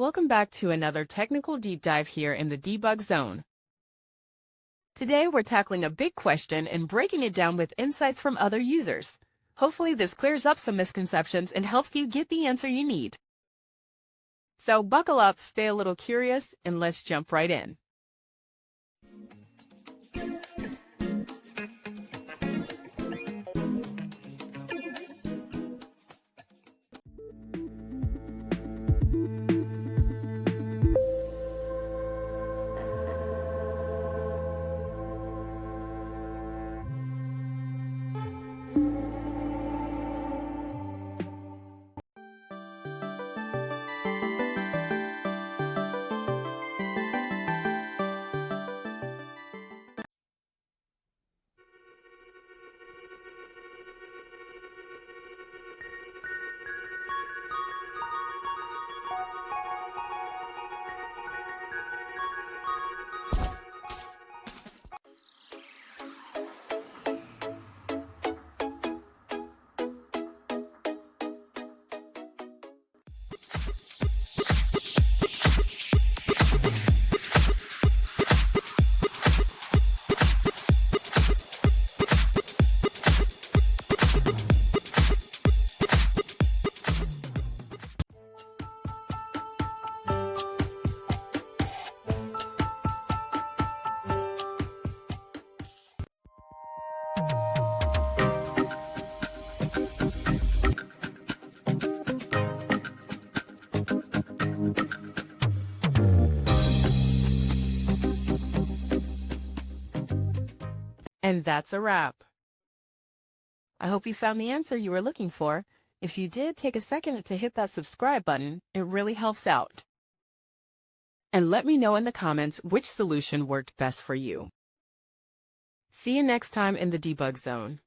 Welcome back to another technical deep dive here in the debug zone. Today we're tackling a big question and breaking it down with insights from other users. Hopefully this clears up some misconceptions and helps you get the answer you need. So buckle up, stay a little curious, and let's jump right in. And that's a wrap. I hope you found the answer you were looking for. If you did, take a second to hit that subscribe button. It really helps out. And let me know in the comments which solution worked best for you. See you next time in the debug zone.